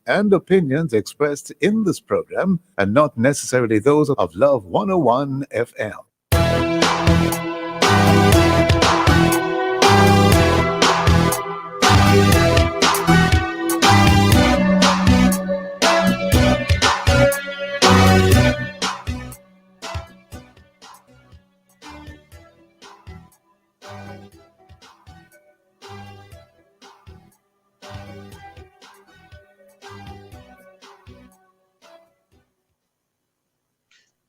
and opinions expressed in this program are not necessarily those of Love 101 FM.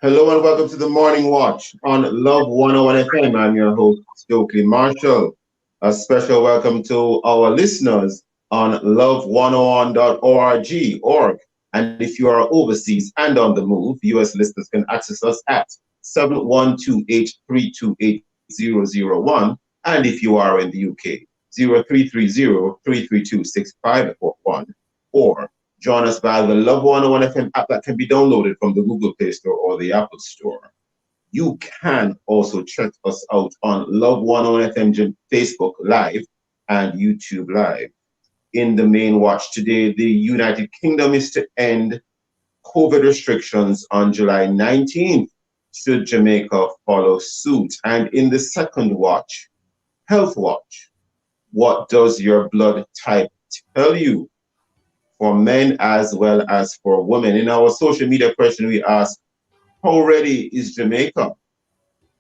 Hello and welcome to the Morning Watch on Love 101 FM. I'm your host, Stokely Marshall. A special welcome to our listeners on love101.org. And if you are overseas and on the move, US listeners can access us at 7128-328-001. And if you are in the UK, 0330-332-6541. Or join us by the Love 101 FM app that can be downloaded from the Google Play Store or the Apple Store. You can also check us out on Love 101 FM Facebook Live and YouTube Live. In the main watch today, the United Kingdom is to end COVID restrictions on July 19th. Should Jamaica follow suit? And in the second watch, Health Watch, what does your blood type tell you? For men as well as for women. In our social media question, we ask, how ready is Jamaica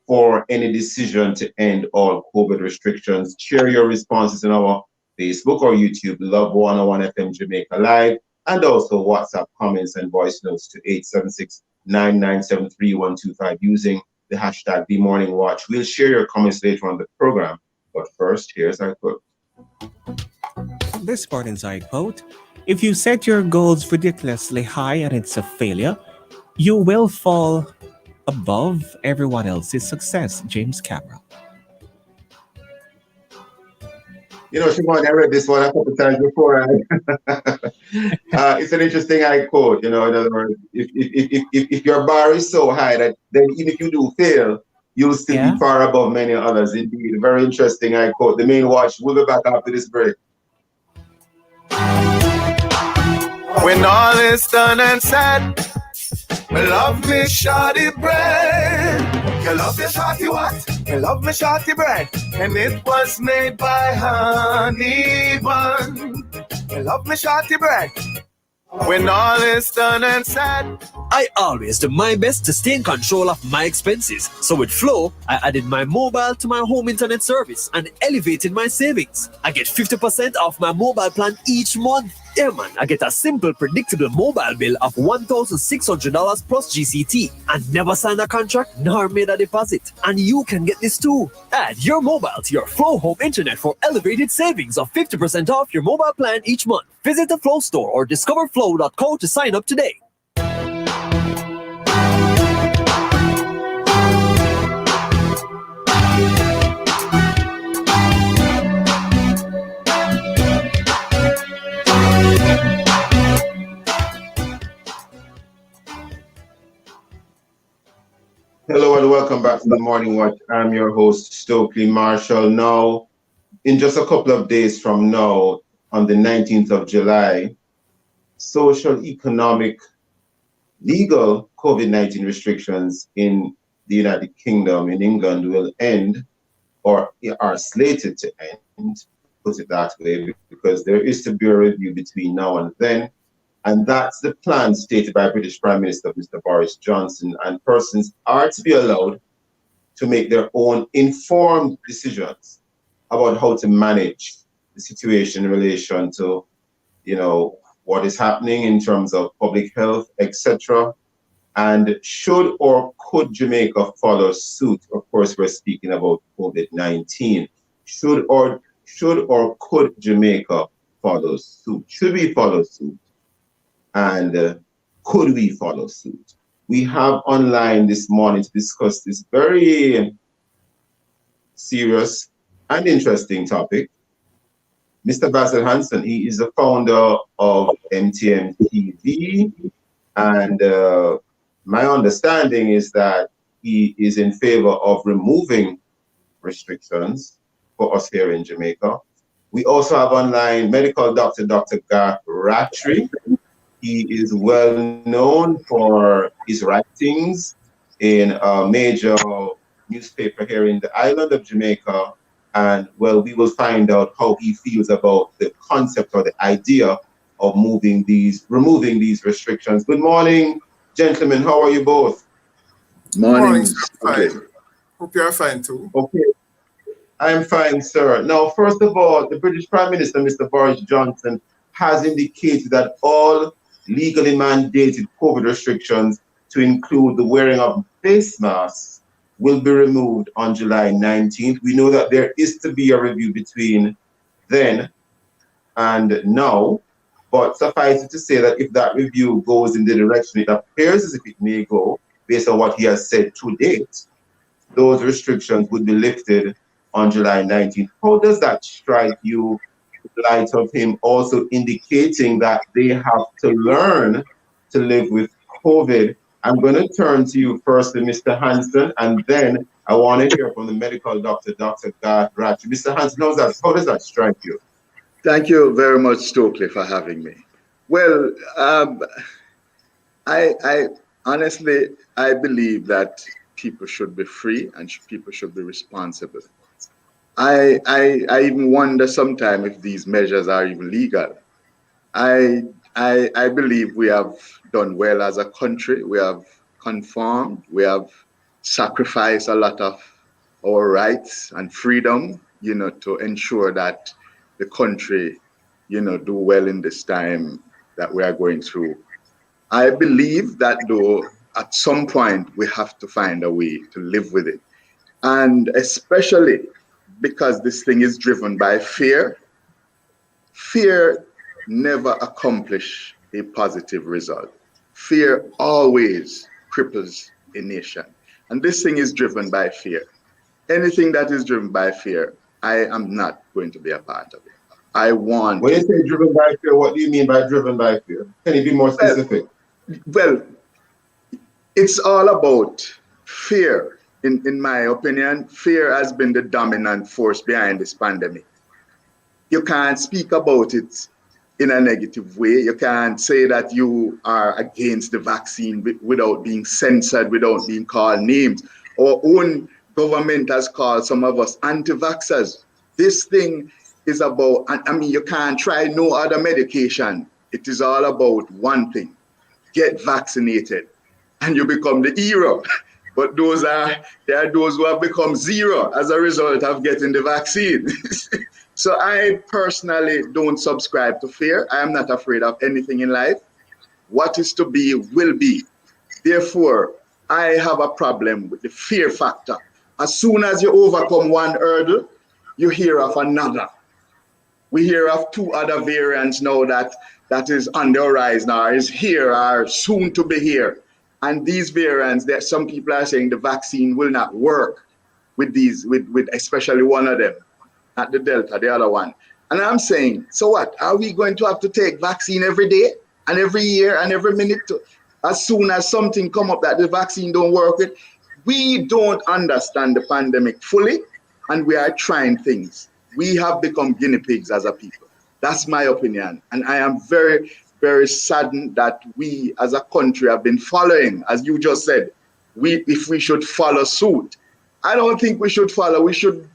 for any decision to end all COVID restrictions? Share your responses in our Facebook or YouTube, Love 101 FM Jamaica Live, and also WhatsApp comments and voice notes to 876-997-3125 using the hashtag #BeMorningWatch. We'll share your comments later on the program, but first, here's our quote. This part inside quote: if you set your goals ridiculously high and it's a failure, you will fall above everyone else's success. James Cameron. You know, Shimon, I read this one a couple times before. It's an interesting quote. You know, in other words, if your bar is so high that then even if you do fail, you'll still be far above many others. Indeed, a very interesting quote. The main watch. We'll be back after this break. When all is done and said, love me shawty bread. You love me shawty what? You love me shawty bread. And it was made by honey bun. You love me shawty bread. When all is done and said, I always do my best to stay in control of my expenses. So with Flow, I added my mobile to my home internet service and elevated my savings. I get 50% off my mobile plan each month. Yeah, man, I get a simple, predictable mobile bill of $1,600 plus GCT and never signed a contract nor made a deposit. And you can get this too. Add your mobile to your Flow home internet for elevated savings of 50% off your mobile plan each month. Visit the Flow store or discoverflow.co to sign up today. Hello and welcome back to the Morning Watch. I'm your host, Stokely Marshall. Now, in just a couple of days from now, on the 19th of July, social, economic, legal COVID-19 restrictions in the United Kingdom, in England, will end or are slated to end, put it that way, because there is to be a review between now and then. And that's the plan stated by British Prime Minister Mr. Boris Johnson, and persons are to be allowed to make their own informed decisions about how to manage the situation in relation to, you know, what is happening in terms of public health, etc. And should or could Jamaica follow suit? Of course, we're speaking about COVID-19. Should or could Jamaica follow suit? Should we follow suit? And could we follow suit? We have online this morning to discuss this very serious and interesting topic. Mr. Basil Hanson, he is the founder of MTM TV, and my understanding is that he is in favor of removing restrictions for us here in Jamaica. We also have online medical doctor, Dr. Garth Rattray, He is well known for his writings in a major newspaper here in the island of Jamaica. And well, we will find out how he feels about the concept or the idea of removing these restrictions. Good morning, gentlemen. How are you both? Morning. Okay. Fine. Hope you are fine too. Okay. I'm fine, sir. Now, first of all, the British Prime Minister, Mr. Boris Johnson, has indicated that all legally mandated COVID restrictions, to include the wearing of face masks, will be removed on July 19th. We know that there is to be a review between then and now, but suffice it to say that if that review goes in the direction it appears as if it may go, based on what he has said to date, those restrictions would be lifted on July 19th. How does that strike you in light of him also indicating that they have to learn to live with COVID? I'm going to turn to you first, Mr. Hanson, and then I want to hear from the medical doctor, Dr. Garth Ratchey. Mr. Hanson, how does that strike you? Thank you very much, Stokely, for having me. Well, I honestly, I believe that people should be free and people should be responsible. I even wonder sometimes if these measures are even legal. I believe we have done well as a country. We have conformed. We have sacrificed a lot of our rights and freedom, to ensure that the country, do well in this time that we are going through. I believe that though, at some point, we have to find a way to live with it. And especially because this thing is driven by fear. Fear never accomplishes a positive result. Fear always cripples a nation. And this thing is driven by fear. Anything that is driven by fear, I am not going to be a part of it. When you say driven by fear, what do you mean by driven by fear? Can you be more specific? Well, it's all about fear. In my opinion, fear has been the dominant force behind this pandemic. You can't speak about it in a negative way. You can't say that you are against the vaccine without being censored, without being called names. Our own government has called some of us anti-vaxxers. This thing is about, you can't try no other medication. It is all about one thing: get vaccinated, and you become the hero. But there are those who have become zero as a result of getting the vaccine. So I personally don't subscribe to fear. I am not afraid of anything in life. What is to be will be. Therefore, I have a problem with the fear factor. As soon as you overcome one hurdle, you hear of another. We hear of 2 other variants now that is on the horizon, or is here, or soon to be here. And these variants, that some people are saying the vaccine will not work with these, with especially one of them, not the Delta, the other one. And I'm saying, so what? Are we going to have to take vaccine every day and every year and every minute as soon as something come up that the vaccine don't work with? We don't understand the pandemic fully, and we are trying things. We have become guinea pigs as a people. That's my opinion. And I am very, very saddened that we as a country have been following, as you just said, if we should follow suit. I don't think we should follow. We should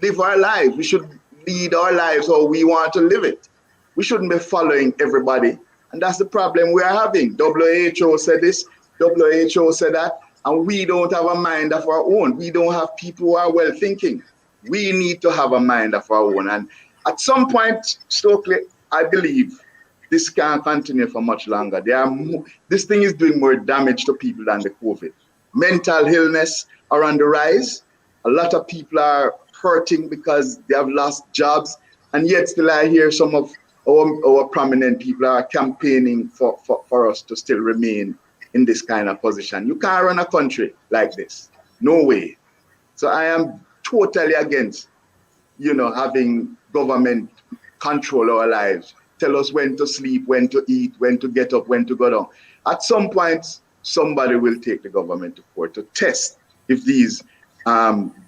live our lives. We should lead our lives how we want to live it. We shouldn't be following everybody. And that's the problem we are having. WHO said this, WHO said that, and we don't have a mind of our own. We don't have people who are well thinking. We need to have a mind of our own. And at some point, Stokely, I believe this can't continue for much longer. This thing is doing more damage to people than the COVID. Mental illness are on the rise. A lot of people are hurting because they have lost jobs. And yet still I hear some of our prominent people are campaigning for us to still remain in this kind of position. You can't run a country like this. No way. So I am totally against, having government control our lives. Tell us when to sleep, when to eat, when to get up, when to go down. At some point, somebody will take the government to court to test if these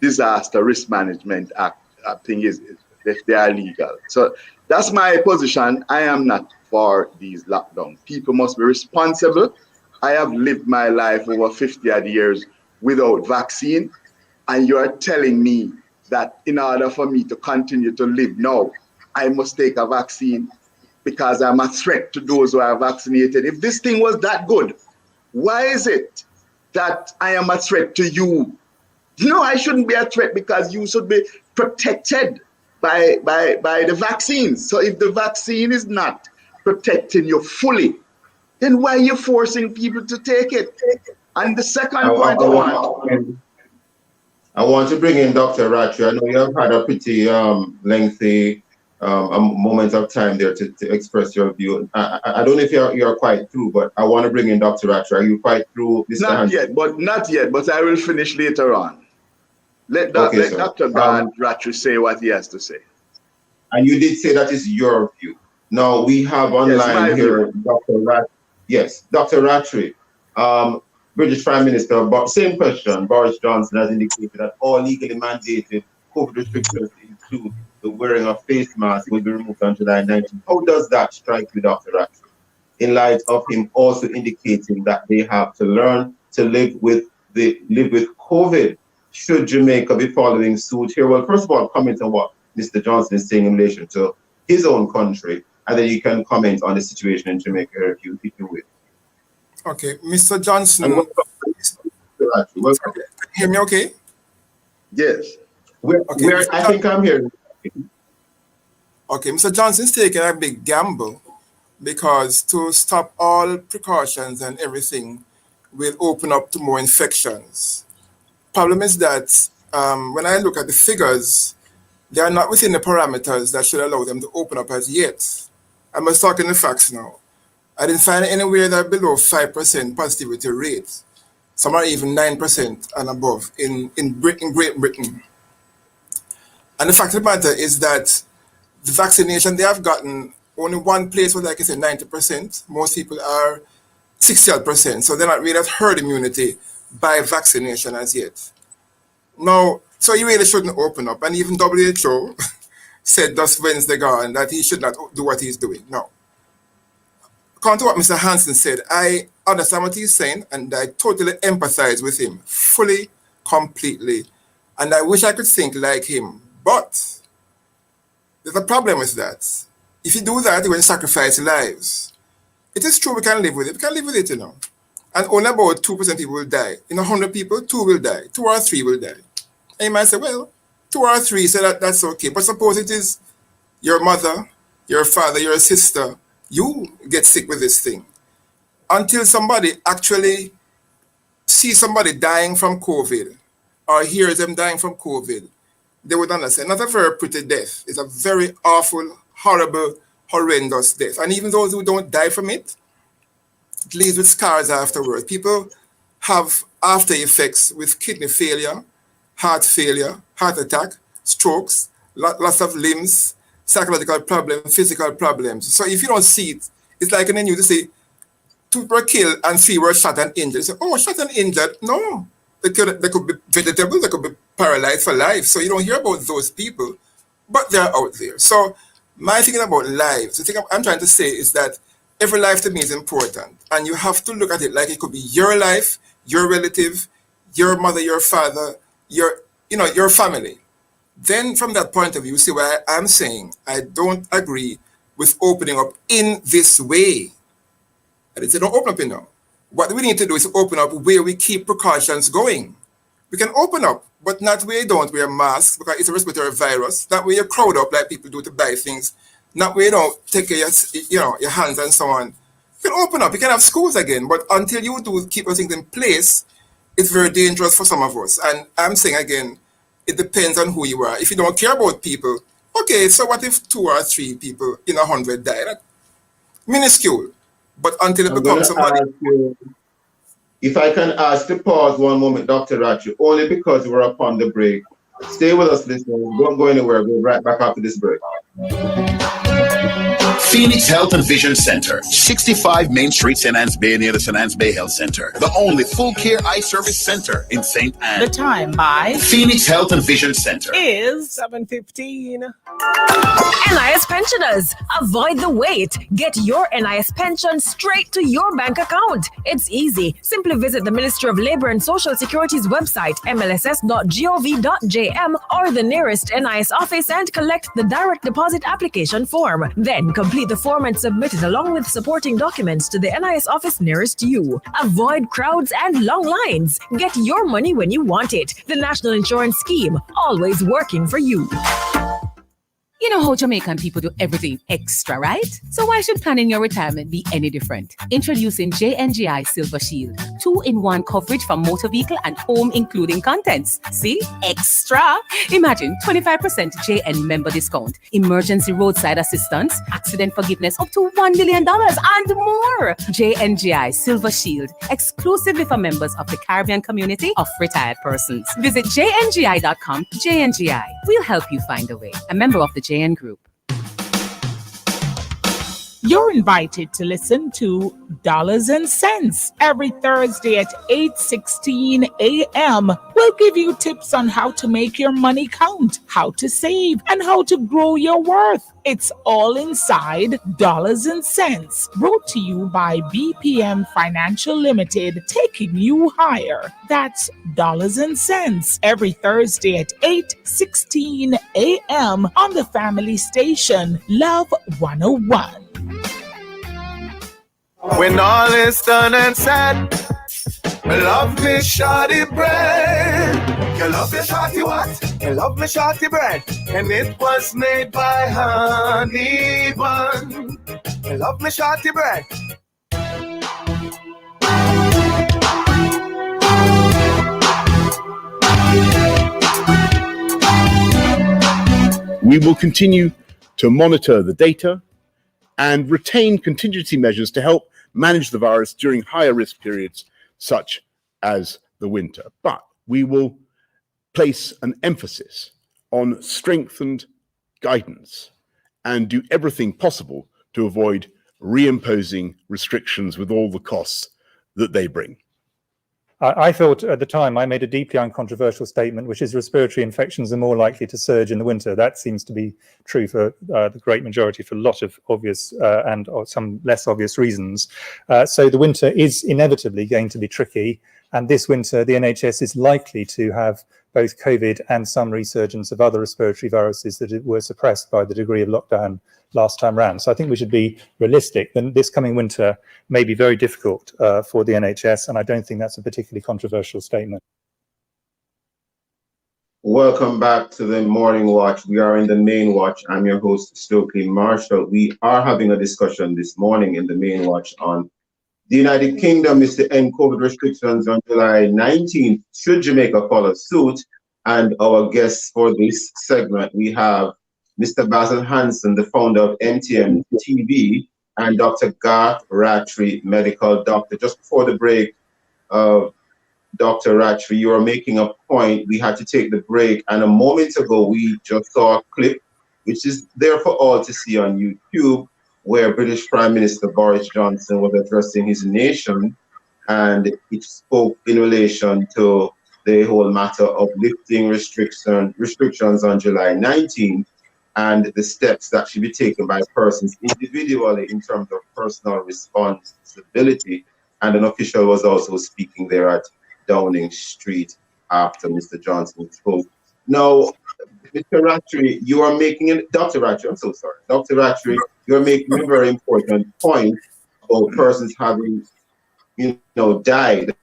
disaster risk management act thing if they are legal. So that's my position. I am not for these lockdowns. People must be responsible. I have lived my life over 50 odd years without vaccine, and you are telling me that in order for me to continue to live now, I must take a vaccine because I'm a threat to those who are vaccinated. If this thing was that good, why is it that I am a threat to you? No, I shouldn't be a threat because you should be protected by the vaccines. So if the vaccine is not protecting you fully, then why are you forcing people to take it? And the second point I want to bring in Dr. Rattray. I know you have had a pretty lengthy moment of time there to express your view. I don't know if you're quite through, but I want to bring in Dr. Rattray. Are you quite through, Mr. Not yet, but I will finish later on. Let Dr. Rattray say what he has to say. And you did say that is your view. Now we have online here Dr. Rattray. Yes, Dr. Rattray. British Prime Minister, but same question. Boris Johnson has indicated that all legally mandated COVID restrictions include the wearing of face masks will be removed on July 19th. How does that strike you, Dr. Rattray, in light of him also indicating that they have to learn to live with COVID? Should Jamaica be following suit here? Well, first of all, comment on what Mr. Johnson is saying in relation to his own country, and then you can comment on the situation in Jamaica if you will. Okay, Mr. Johnson. Can you hear me okay? Yes. I think I'm here. Okay, Mr. Johnson's taking a big gamble because to stop all precautions and everything will open up to more infections. Problem is that when I look at the figures, they are not within the parameters that should allow them to open up as yet. I must talk in the facts now. I didn't find anywhere that below 5% positivity rate. Some are even 9% and above in Great Britain. And the fact of the matter is that the vaccination they have gotten, only one place was, like I said, 90%. Most people are 60%. So they're not really at herd immunity by vaccination as yet. Now, so he really shouldn't open up. And even WHO said just Wednesday gone that he should not do what he's doing. No. According to what Mr. Hansen said, I understand what he's saying and I totally empathize with him fully, completely. And I wish I could think like him. But there's a problem with that. If you do that, you will sacrifice lives. It is true we can live with it. We can live with it, you know. And only about 2% people will die. In 100 people, 2 will die. 2 or 3 will die. And you might say, well, 2 or 3, so that's okay. But suppose it is your mother, your father, your sister, you get sick with this thing. Until somebody actually sees somebody dying from COVID or hears them dying from COVID, they would understand. Not a very pretty death. It's a very awful, horrible, horrendous death. And even those who don't die from it, it leaves with scars afterwards. People have after effects with kidney failure, heart attack, strokes, loss of limbs, psychological problems, physical problems. So if you don't see it, it's like in the news, they say 2 were killed and 3 were shot and injured. You say, oh, shot and injured? No. They could be vegetable, they could be paralyzed for life. So you don't hear about those people, but they're out there. So my thinking about lives, the thing I'm trying to say is that every life to me is important. And you have to look at it like it could be your life, your relative, your mother, your father, your family. Then from that point of view, see why I'm saying I don't agree with opening up in this way. I didn't say don't open up, you know. What we need to do is open up where we keep precautions going. We can open up, but not where you don't wear masks because it's a respiratory virus. Not where you crowd up like people do to buy things. Not where you don't take care of your hands and so on. You can open up, you can have schools again, but until you do keep those things in place, it's very dangerous for some of us. And I'm saying again, it depends on who you are. If you don't care about people, okay, so what if 2 or 3 people in 100 die? That's minuscule. But until it becomes somebody... If I can ask to pause one moment, Dr. Rattray, only because we're upon the break. Stay with us, listeners. Don't go anywhere. We'll be right back after this break. Phoenix Health and Vision Center, 65 Main Street, St. Anne's Bay, near the St. Anne's Bay Health Center. The only full care eye service center in St. Anne. The time by Phoenix Health and Vision Center is 7:15. NIS pensioners, avoid the wait. Get your NIS pension straight to your bank account. It's easy. Simply visit the Ministry of Labor and Social Security's website, mlss.gov.jm, or the nearest NIS office and collect the direct deposit application form. Then complete the form and submit it along with supporting documents to the NIS office nearest you. Avoid crowds and long lines. Get your money when you want it. The National Insurance Scheme, always working for you. You know how Jamaican people do everything extra, right? So why should planning your retirement be any different? Introducing JNGI Silver Shield. 2-in-1 coverage for motor vehicle and home including contents. See? Extra! Imagine 25% JN member discount, emergency roadside assistance, accident forgiveness up to $1 million and more. JNGI Silver Shield. Exclusively for members of the Caribbean community of retired persons. Visit jngi.com. JNGI. We'll help you find a way. A member of the JN Group. You're invited to listen to Dollars and Cents every Thursday at 8:16 a.m. We'll give you tips on how to make your money count, how to save, and how to grow your worth. It's all inside Dollars and Cents, brought to you by BPM Financial Limited, taking you higher. That's Dollars and Cents every Thursday at 8:16 a.m. on the family station, Love 101. When all is done and said, me love me shorty bread. You love me shorty what? You love me shorty bread. And it was made by honey bun. You love me shorty bread. We will continue to monitor the data and retain contingency measures to help manage the virus during higher risk periods such as the winter. But we will place an emphasis on strengthened guidance and do everything possible to avoid reimposing restrictions with all the costs that they bring. I thought at the time I made a deeply uncontroversial statement, which is respiratory infections are more likely to surge in the winter. That seems to be true for the great majority for a lot of obvious and some less obvious reasons. So the winter is inevitably going to be tricky. And this winter, the NHS is likely to have both COVID and some resurgence of other respiratory viruses that were suppressed by the degree of lockdown last time round. So I think we should be realistic. Then this coming winter may be very difficult for the NHS, and I don't think that's a particularly controversial statement. Welcome back to the Morning Watch. We are in the Main Watch. I'm your host, Stokely Marshall. We are having a discussion this morning in the Main Watch on the United Kingdom is to end COVID restrictions on July 19th. Should Jamaica follow suit? And our guests for this segment, we have Mr. Basil Hanson, the founder of MTM TV, and Dr. Garth Rattray, medical doctor. Just before the break, Dr. Rattray, you were making a point. We had to take the break, and a moment ago, we just saw a clip, which is there for all to see on YouTube, where British Prime Minister Boris Johnson was addressing his nation, and it spoke in relation to the whole matter of lifting restrictions on July 19th and the steps that should be taken by persons individually in terms of personal responsibility. And an official was also speaking there at Downing Street after Mr. Johnson spoke. Now, Mr. Rattray, you are making it, Dr. Rattray, I'm so sorry. Dr. Rattray, you're making a very important point about persons having, died.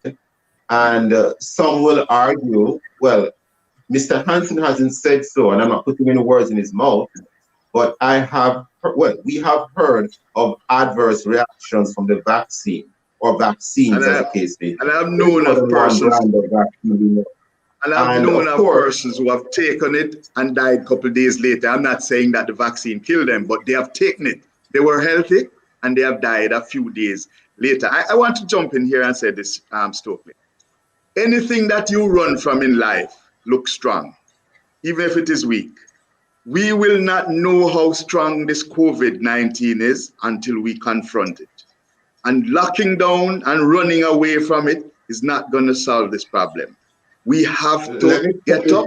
And some will argue, well, Mr. Hanson hasn't said so, and I'm not putting any words in his mouth, but we have heard of adverse reactions from the vaccine, or vaccines as the case may be. And I've known of persons. And I've known of persons who have taken it and died a couple of days later. I'm not saying that the vaccine killed them, but they have taken it. They were healthy and they have died a few days later. I want to jump in here and say this, Stokely. Anything that you run from in life looks strong, even if it is weak. We will not know how strong this COVID-19 is until we confront it. And locking down and running away from it is not going to solve this problem. We have to get up.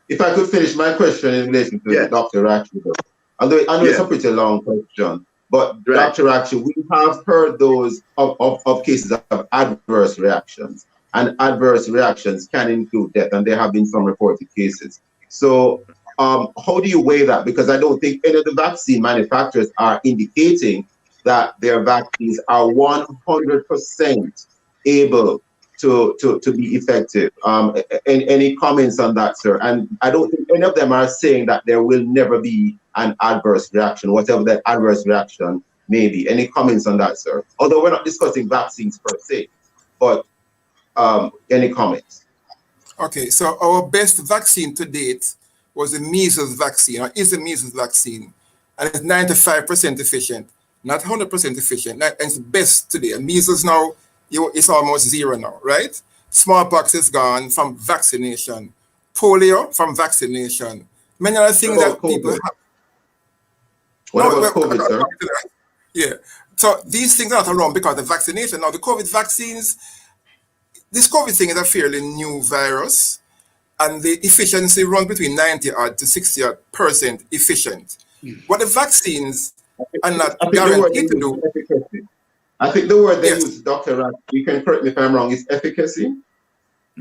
If I could finish my question in relation to Dr. Rakshi, although I know it's a pretty long question, but Dr. Rakshi, we have heard those of cases of adverse reactions, and adverse reactions can include death, and there have been some reported cases. So how do you weigh that? Because I don't think any of the vaccine manufacturers are indicating that their vaccines are 100% able to be effective. Any comments on that, sir? And I don't think any of them are saying that there will never be an adverse reaction, whatever that adverse reaction may be. Any comments on that, sir? Although we're not discussing vaccines per se, but any comments? Okay, so our best vaccine to date was the measles vaccine, or is the measles vaccine, and it's 95% efficient, not 100% efficient, and it's best today. And measles now, it's almost zero now, right? Smallpox is gone from vaccination. Polio from vaccination. Many other things that people have. What about COVID, sir? Yeah. So these things are not around because of vaccination. Now, the COVID vaccines, this COVID thing is a fairly new virus, and the efficiency runs between 90% to 60% efficient. What the vaccines are not guaranteed to do. I think the word they use, Dr. Rakshi, you can correct me if I'm wrong, is efficacy?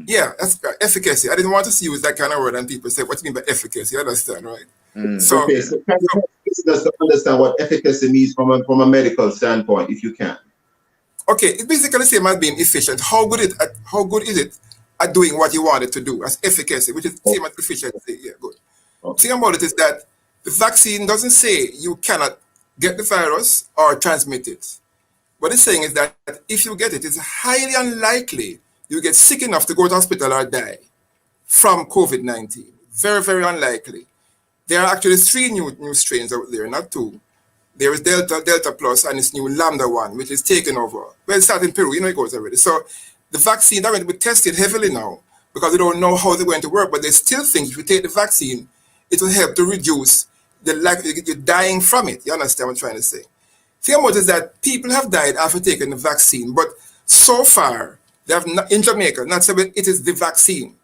Yeah, that's efficacy. I didn't want to use that kind of word and people say, what do you mean by efficacy? You understand, right? So can you help listeners to understand what efficacy means from a medical standpoint, if you can? Okay, it's basically the same as being efficient. How good is it at doing what you want it to do as efficacy, which is the same as efficiency. Yeah, good. The thing about it is that the vaccine doesn't say you cannot get the virus or transmit it. What it's saying is that if you get it, it's highly unlikely you get sick enough to go to hospital or die from COVID-19. Very, very unlikely. There are actually 3 new strains out there, not 2. There is Delta Plus, and this new Lambda one, which is taken over. Well, it started in Peru, it goes already. So the vaccine are going to be tested heavily now because they don't know how they're going to work, but they still think if you take the vaccine, it will help to reduce the likelihood you're dying from it. You understand what I'm trying to say? The thing about it is that people have died after taking the vaccine, but so far, they have not, in Jamaica, not said it is the vaccine.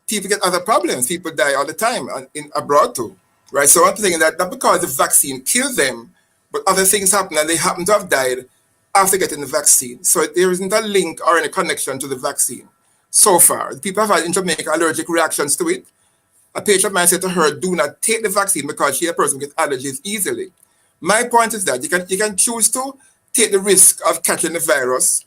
People get other problems. People die all the time abroad too, right? So I'm thinking that not because the vaccine killed them, but other things happen and they happen to have died after getting the vaccine. So there isn't a link or any connection to the vaccine so far. People have had in Jamaica allergic reactions to it. A patient of mine said to her, do not take the vaccine because a person gets allergies easily. My point is that you can choose to take the risk of catching the virus.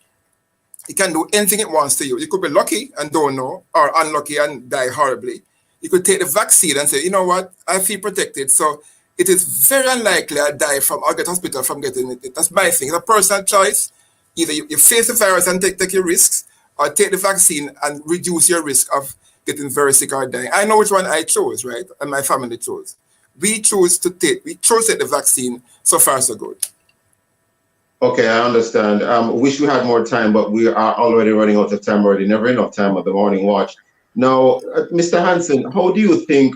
It can do anything it wants to you. You could be lucky and don't know, or unlucky and die horribly. You could take the vaccine and say, you know what, I feel protected. So it is very unlikely I die from, or get hospital from getting it. That's my thing. It's a personal choice. Either you face the virus and take your risks, or take the vaccine and reduce your risk of getting very sick or dying. I know which one I chose, right? And my family chose. We chose to take the vaccine. So far, so good. Okay, I understand. Wish we had more time, but we are already running out of time already. Never enough time at the morning watch. Now, Mr. Hansen, how do you think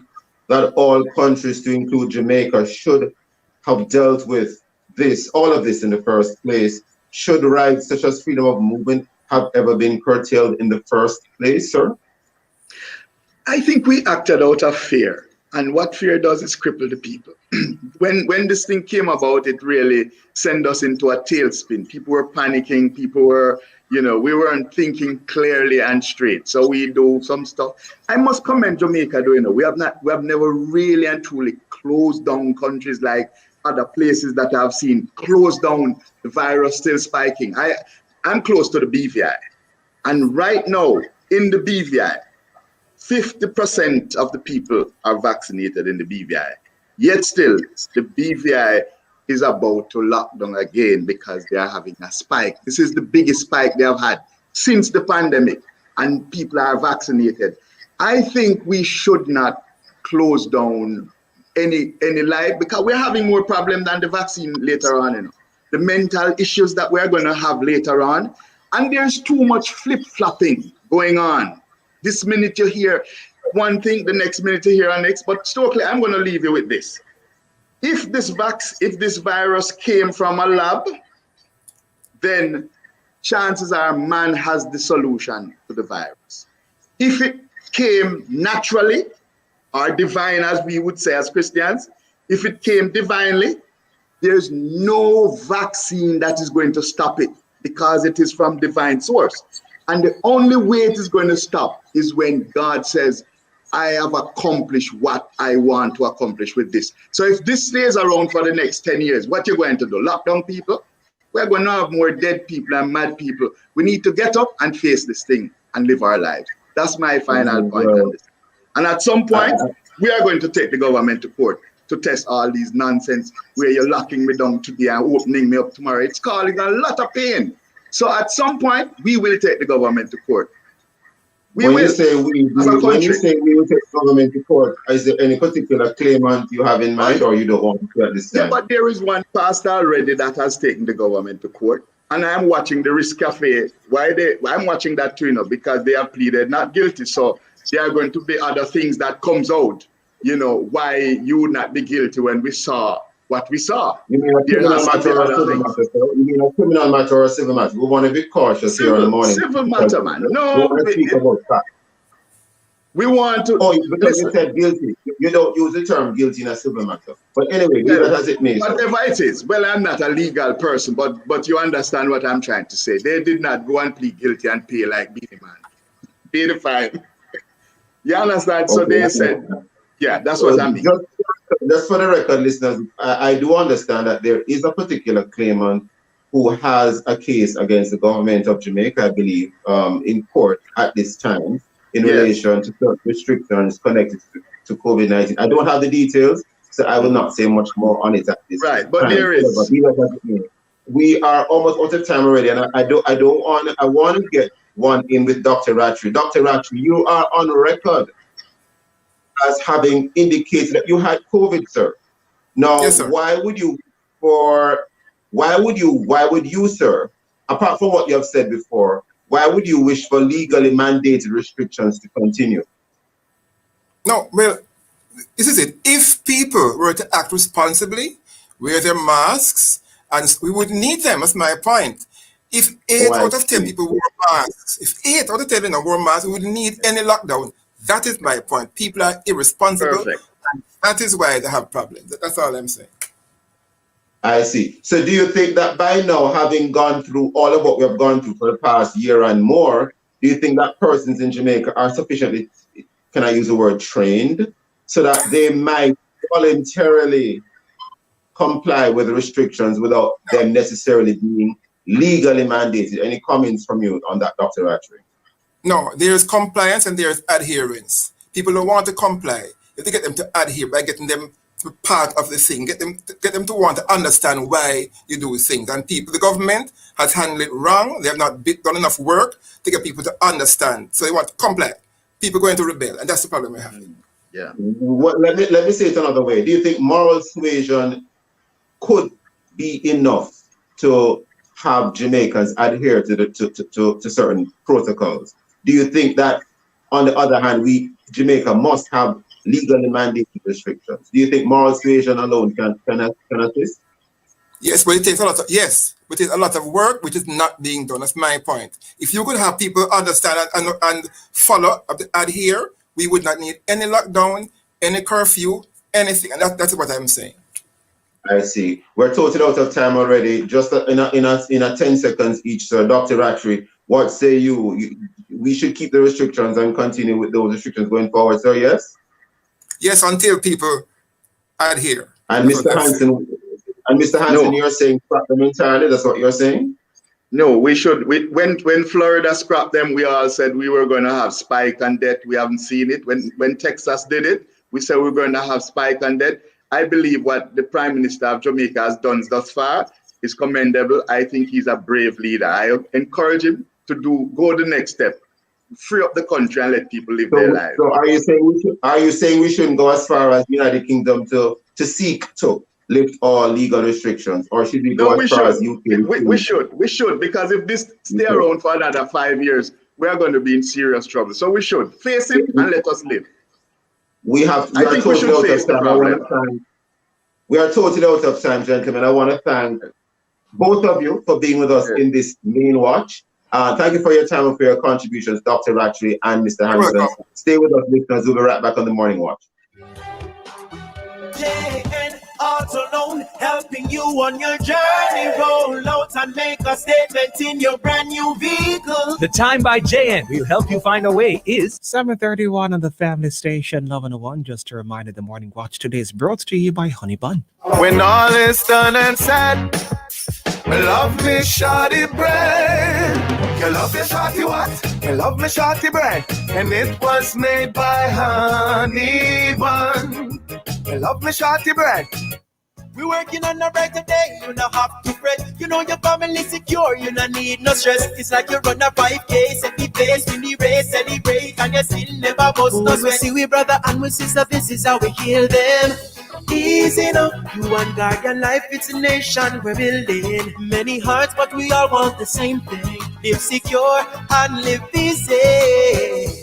that all countries, to include Jamaica, should have dealt with this, all of this in the first place? Should rights such as freedom of movement have ever been curtailed in the first place, sir? I think we acted out of fear. And what fear does is cripple the people. When this thing came about, it really sent us into a tailspin. People were panicking. People were, we weren't thinking clearly and straight. So we do some stuff. I must commend Jamaica, we have never really and truly closed down countries like other places that I've seen closed down, the virus still spiking. I'm close to the BVI. And right now, in the BVI, 50% of the people are vaccinated in the BVI. Yet still, the BVI is about to lock down again because they are having a spike. This is the biggest spike they have had since the pandemic, and people are vaccinated. I think we should not close down any life because we're having more problem than the vaccine later on. The mental issues that we're going to have later on, and there's too much flip-flopping going on. This minute you hear one thing the next minute here and next, but Stokely, I'm going to leave you with this. If this virus came from a lab, then chances are man has the solution to the virus. If it came naturally or divine, as we would say as Christians, if it came divinely, there's no vaccine that is going to stop it because it is from divine source. And the only way it is going to stop is when God says, I have accomplished what I want to accomplish with this. So if this stays around for the next 10 years, what you're going to do? Lock down people? We're going to have more dead people and mad people. We need to get up and face this thing and live our lives. That's my final point on this. And at some point, we are going to take the government to court to test all these nonsense where you're locking me down today and opening me up tomorrow. It's causing a lot of pain. So at some point, we will take the government to court. When you say we will take the government to court, is there any particular claimant you have in mind, or you don't want to at this time? Yeah, but there is one pastor already that has taken the government to court, and I'm watching the Risk Cafe. I'm watching that too, because they have pleaded not guilty. So there are going to be other things that comes out. Why you would not be guilty when we saw what we saw. You mean a criminal matter or a civil matter? You mean a criminal matter or a civil matter? We want to be cautious here in the morning. Civil matter, man. No, we want to speak about facts. We want to. Oh, because you said guilty. You don't use the term guilty in a civil matter. But anyway, be that as it may. Whatever it is. Well, I'm not a legal person, but you understand what I'm trying to say. They did not go and plead guilty and pay like Beanie Man. Pay the fine. You understand? So they said, yeah, that's what I mean. Just for the record, listeners, I do understand that there is a particular claimant who has a case against the government of Jamaica, I believe, in court at this time in relation to certain restrictions connected to COVID-19. I don't have the details, so I will not say much more on it at this time. Right, but there is. We are almost out of time already, and I want to get one in with Dr. Ratri. Dr. Ratri, you are on record as having indicated that you had COVID, sir. Now, yes, sir. why would you, sir, apart from what you have said before, why would you wish for legally mandated restrictions to continue? No, well, this is it. If people were to act responsibly, wear their masks, and we would need them, that's my point. If 8 out of 10 people wore masks, if 8 out of 10 people wore masks, we wouldn't need any lockdown. That is my point. People are irresponsible. And that is why they have problems. That's all I'm saying. I see. So do you think that by now, having gone through all of what we have gone through for the past year and more, do you think that persons in Jamaica are sufficiently, can I use the word trained, so that they might voluntarily comply with the restrictions without them necessarily being legally mandated? Any comments from you on that, Dr. Ratri? No, there's compliance and there's adherence. People don't want to comply. You have to get them to adhere by getting them to be part of the thing, get them to want to understand why you do things. And the government has handled it wrong. They have not done enough work to get people to understand. So they want to comply. People going to rebel, and that's the problem we're having. Yeah. Let me say it another way. Do you think moral suasion could be enough to have Jamaicans adhere to certain protocols? Do you think that, on the other hand, Jamaica must have legally mandated restrictions? Do you think moral suasion alone can assist? Yes, but it takes a lot of work which is not being done. That's my point. If you could have people understand and follow, adhere, we would not need any lockdown, any curfew, anything. And that's what I'm saying. I see. We're totally out of time already. Just in a 10 seconds each, sir. Dr. Ratri, what say you? We should keep the restrictions and continue with those restrictions going forward, sir, yes? Yes, until people adhere. And Mr. Hanson, no. You're saying scrap them entirely? That's what you're saying? No, we should. When Florida scrapped them, we all said we were going to have spike and death. We haven't seen it. When Texas did it, we said we're going to have spike and death. I believe what the Prime Minister of Jamaica has done thus far is commendable. I think he's a brave leader. I encourage him to go the next step, free up the country and let people live their lives. So are you saying we shouldn't go as far as the United Kingdom to seek to lift all legal restrictions, or should we go as far as UK? We should, because if this stay around for another 5 years, we're going to be in serious trouble. So we should face it and let us live. We are totally out of time. We are totally out of time, gentlemen. I want to thank both of you for being with us in this main watch. Thank you for your time and for your contributions, Dr. Ratchery and Mr. Hanson. Stay with us, listeners. We'll be right back on the Morning Watch. JN Auto Loan, helping you on your journey. Roll out and make a statement in your brand new vehicle. The time by JN will help you find a way is 7:31 on the family station, Love 101. Just a reminder, the Morning Watch today is brought to you by Honey Bun. When all is done and said, me love me shawty bread. You love me shawty what? You love me shawty bread. And it was made by Honey Bun. You love me shawty bread. We working on a brighter day, you don't have to fret. You know your family secure, you don't need no stress. It's like you run a 5K, set the pace, win the race, celebrate, and you still never bust no sweat. See we brother and we sister, this is how we heal them. Easy now, you and Guardian Life, it's a nation we're building. Many hearts, but we all want the same thing. Live secure and live easy.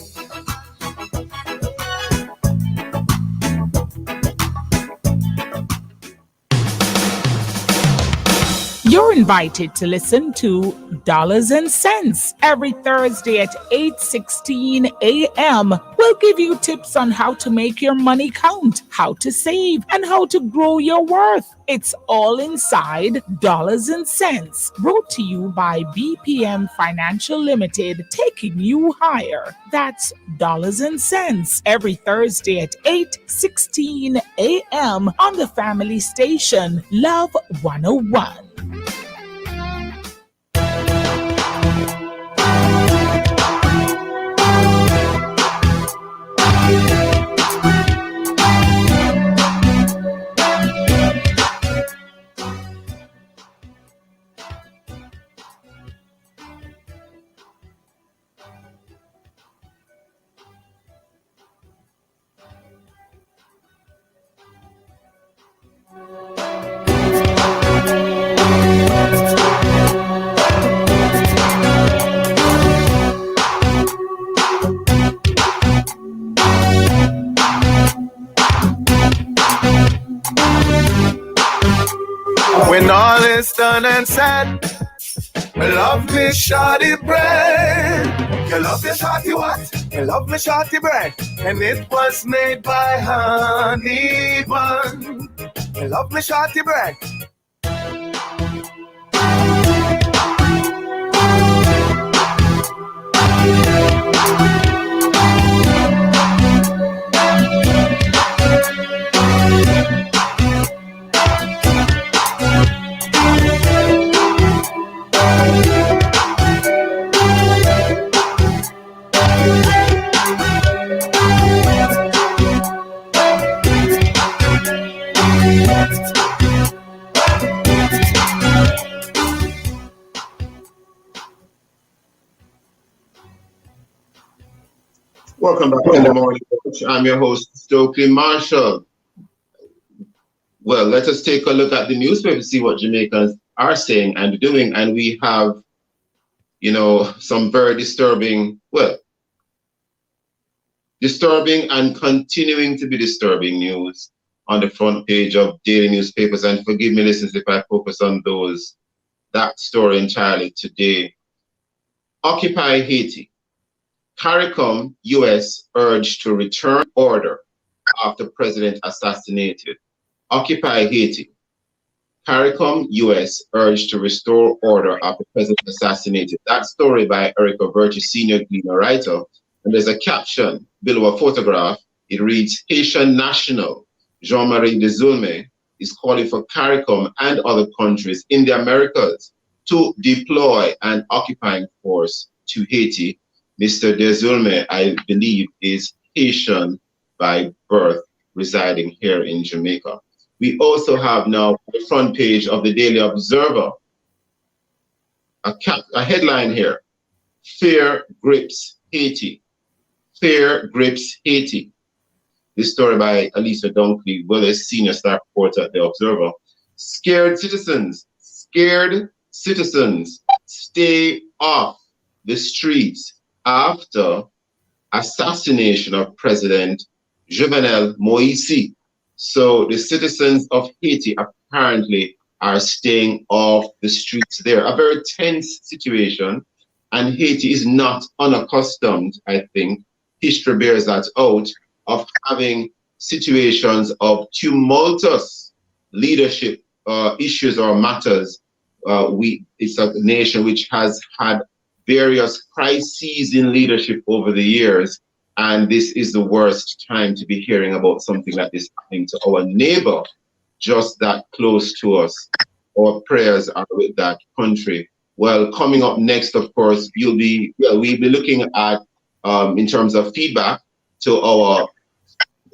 You're invited to listen to Dollars and Cents every Thursday at 8:16 a.m. We'll give you tips on how to make your money count, how to save, and how to grow your worth. It's all inside Dollars and Cents, brought to you by BPM Financial Limited, taking you higher. That's Dollars and Cents every Thursday at 8:16 a.m. on the family station, Love 101. When all is done and said, me love me shawty bread. You love me shawty what? You love me shawty bread. And it was made by Honey Bun. You love me shawty bread. Welcome back to the Morning Watch. I'm your host, Stokely Marshall. Well, let us take a look at the newspaper to see what Jamaicans are saying and doing. And we have, some very disturbing and continuing to be disturbing news on the front page of daily newspapers. And forgive me, listeners, if I focus on that story entirely today. Occupy Haiti. CARICOM, U.S. urged to return order after president assassinated. Occupy Haiti. CARICOM, U.S. urged to restore order after president assassinated. That story by Erica Virtue, senior Gleaner writer. And there's a caption below a photograph. It reads, Haitian national Jean-Marie Dezulme is calling for CARICOM and other countries in the Americas to deploy an occupying force to Haiti. Mr. Dezulme, I believe, is Haitian by birth, residing here in Jamaica. We also have now the front page of the Daily Observer, a headline here, Fear Grips Haiti. Fear Grips Haiti. This story by Elisa Dunkley Willis, senior staff reporter at the Observer. Scared citizens, stay off the streets after assassination of President Jovenel Moïse. So the citizens of Haiti apparently are staying off the streets there. A very tense situation, and Haiti is not unaccustomed, I think, history bears that out, of having situations of tumultuous leadership issues or matters. It's a nation which has had various crises in leadership over the years, and this is the worst time to be hearing about something like this happening to our neighbor just that close to us. Our prayers are with that country. Well, coming up next, of course, we'll be looking at, in terms of feedback, to our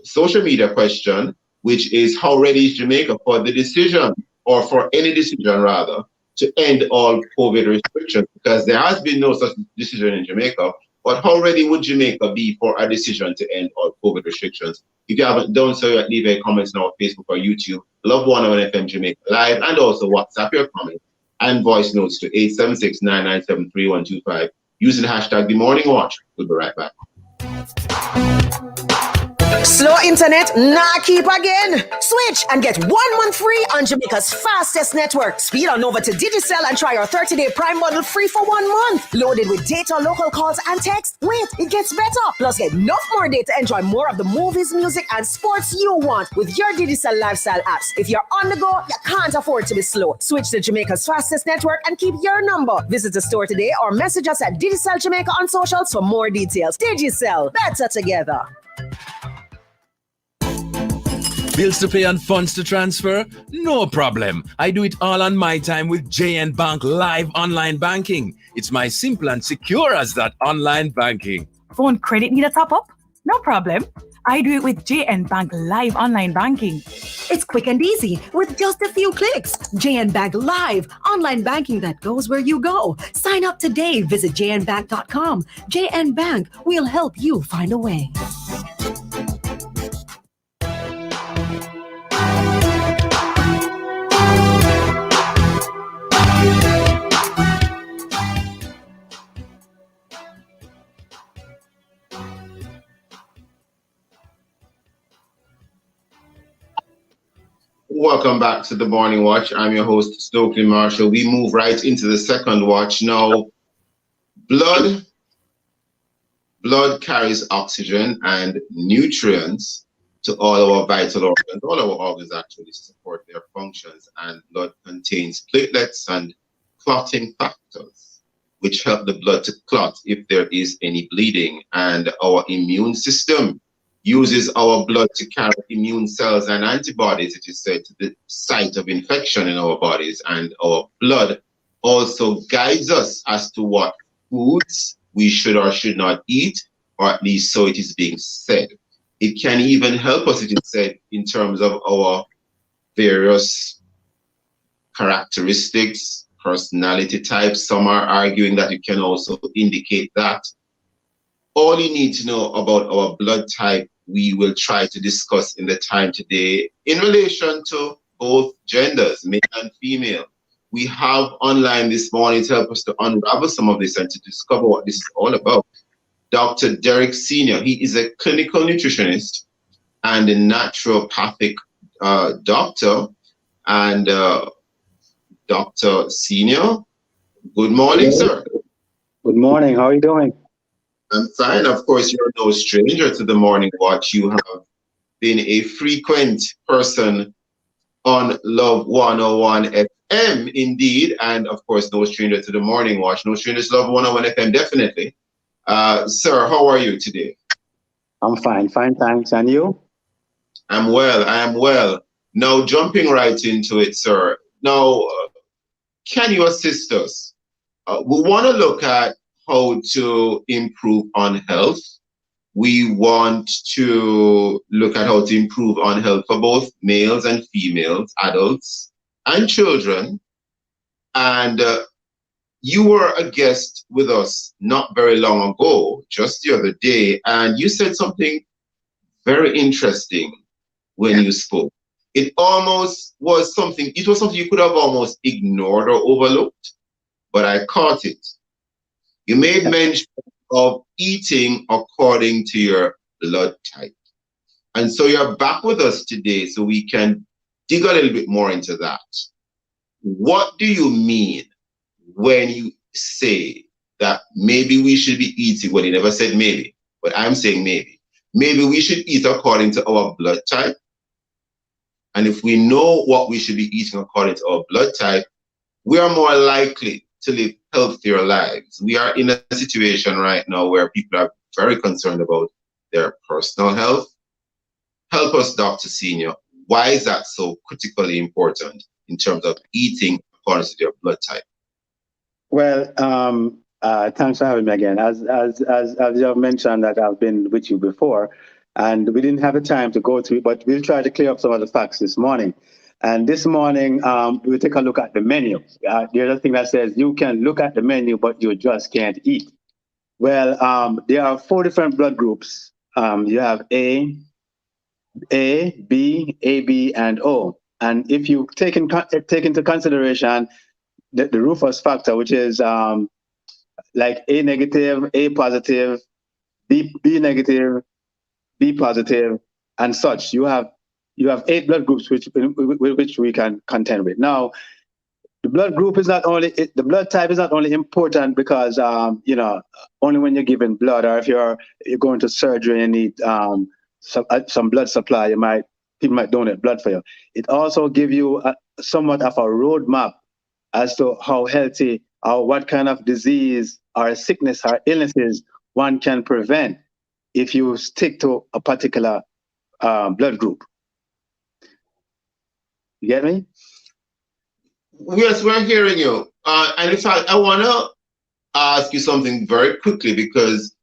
social media question, which is how ready is Jamaica for the decision, or for any decision rather, to end all COVID restrictions? Because there has been no such decision in Jamaica, but how ready would Jamaica be for a decision to end all COVID restrictions? If you haven't done so yet, leave a comment on our Facebook or YouTube, Love 101 FM Jamaica Live, and also WhatsApp your comments and voice notes to 876-997-3125 using the hashtag #TheMorningWatch. We'll be right back. Slow internet, nah keep again. Switch and get 1 month free on Jamaica's fastest network. Speed on over to Digicel and try our 30-day Prime bundle free for 1 month. Loaded with data, local calls, and text. Wait, it gets better. Plus, get enough more data to enjoy more of the movies, music, and sports you want with your Digicel lifestyle apps. If you're on the go, you can't afford to be slow. Switch to Jamaica's fastest network and keep your number. Visit the store today or message us at Digicel Jamaica on socials for more details. Digicel, better together. Bills to pay and funds to transfer? No problem. I do it all on my time with JN Bank Live Online Banking. It's my simple and secure as that online banking. Phone credit need a top up? No problem. I do it with JN Bank Live Online Banking. It's quick and easy with just a few clicks. JN Bank Live, online banking that goes where you go. Sign up today. Visit jnbank.com. JN Bank will help you find a way. Welcome back to the Morning Watch. I'm your host, Stokely Marshall. We move right into the second watch. Now, blood carries oxygen and nutrients to all our vital organs, all our organs actually, to support their functions. And blood contains platelets and clotting factors, which help the blood to clot if there is any bleeding. And our immune system uses our blood to carry immune cells and antibodies, it is said, to the site of infection in our bodies. And our blood also guides us as to what foods we should or should not eat, or at least so it is being said. It can even help us, it is said, in terms of our various characteristics, personality types. Some are arguing that it can also indicate that. All you need to know about our blood type, we will try to discuss in the time today in relation to both genders, male and female. We have online this morning to help us to unravel some of this and to discover what this is all about. Dr. Derek Senior, he is a clinical nutritionist and a naturopathic doctor. And Dr. Senior, good morning, sir. Good morning. How are you doing? I'm fine. Of course, you're no stranger to the Morning Watch. You have been a frequent person on Love 101 FM, indeed. And of course, no stranger to the Morning Watch. No stranger to Love 101 FM, definitely. Sir, how are you today? I'm fine. Fine, thanks. And you? I'm well. I am well. Now, jumping right into it, sir. Now, can you assist us? We want to look at how to improve on health. We want to look at how to improve on health for both males and females, adults and children. And you were a guest with us not very long ago, just the other day, and you said something very interesting when you spoke. It almost was something, it was something you could have almost ignored or overlooked, but I caught it. You made mention of eating according to your blood type. And so you're back with us today so we can dig a little bit more into that. What do you mean when you say that maybe we should be eating? Well, you never said maybe, but I'm saying maybe. Maybe we should eat according to our blood type. And if we know what we should be eating according to our blood type, we are more likely to live healthier lives. We are in a situation right now where people are very concerned about their personal health. Help us, Dr. Senior. Why is that so critically important in terms of eating according to your blood type? Well, thanks for having me again. As you have mentioned that I've been with you before, and we didn't have the time to go through it, but we'll try to clear up some of the facts this morning. And this morning, we'll take a look at the menu. There's a thing that says you can look at the menu, but you just can't eat. Well, there are 4 different blood groups. You have A, B, AB, and O. And if you take into consideration the Rufus factor, which is like A negative, A positive, B negative, B positive, and such, you have 8 blood groups which we can contend with. Now, the blood group is not only the blood type is not only important because only when you're giving blood, or if you're going to surgery and need some blood supply, people might donate blood for you. It also gives you somewhat of a roadmap as to how healthy or what kind of disease or sickness or illnesses one can prevent if you stick to a particular blood group. You get me? Yes, we're hearing you. And in fact, I want to ask you something very quickly because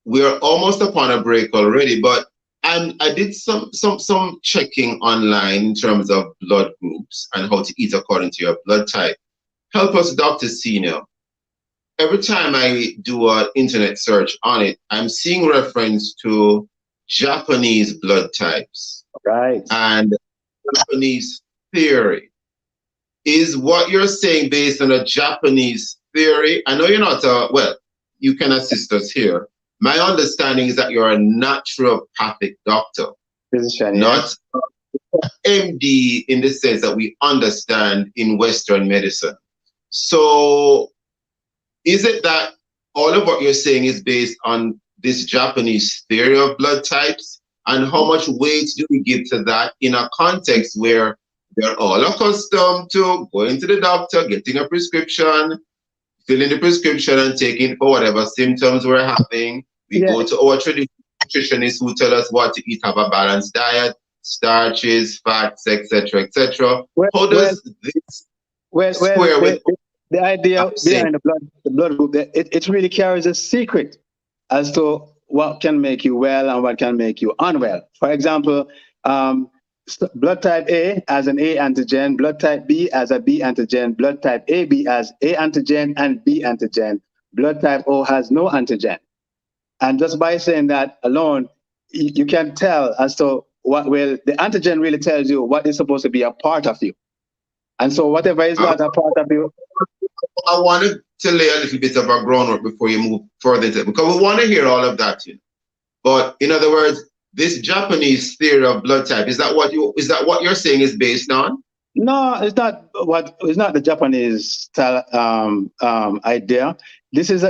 we're almost upon a break already. But I did some checking online in terms of blood groups and how to eat according to your blood type. Help us, Dr. Senior. Every time I do an internet search on it, I'm seeing reference to Japanese blood types. Right. And Japanese theory. Is what you're saying based on a Japanese theory? I know you're not well, you can assist us here. My understanding is that you're a naturopathic doctor. Physician, not MD in the sense that we understand in Western medicine. So is it that all of what you're saying is based on this Japanese theory of blood types? And how much weight do we give to that in a context where they're all accustomed to going to the doctor, getting a prescription, filling the prescription and taking it for whatever symptoms we're having? We go to our nutritionists who tell us what to eat, have a balanced diet, starches, fats, etc., etc. How does this square with the idea behind the blood group? It really carries a secret as to what can make you well and what can make you unwell. For example, blood type A as an A antigen, blood type B as a B antigen, blood type AB as A antigen and B antigen, blood type O has no antigen. And just by saying that alone, you can tell as to what will, the antigen really tells you what is supposed to be a part of you. And so whatever is not a part of you. I wanted to lay a little bit of our groundwork before you move further into it, because we want to hear all of that. But in other words, this Japanese theory of blood type, is that what you're saying is based on? No, it's not the Japanese style idea. This is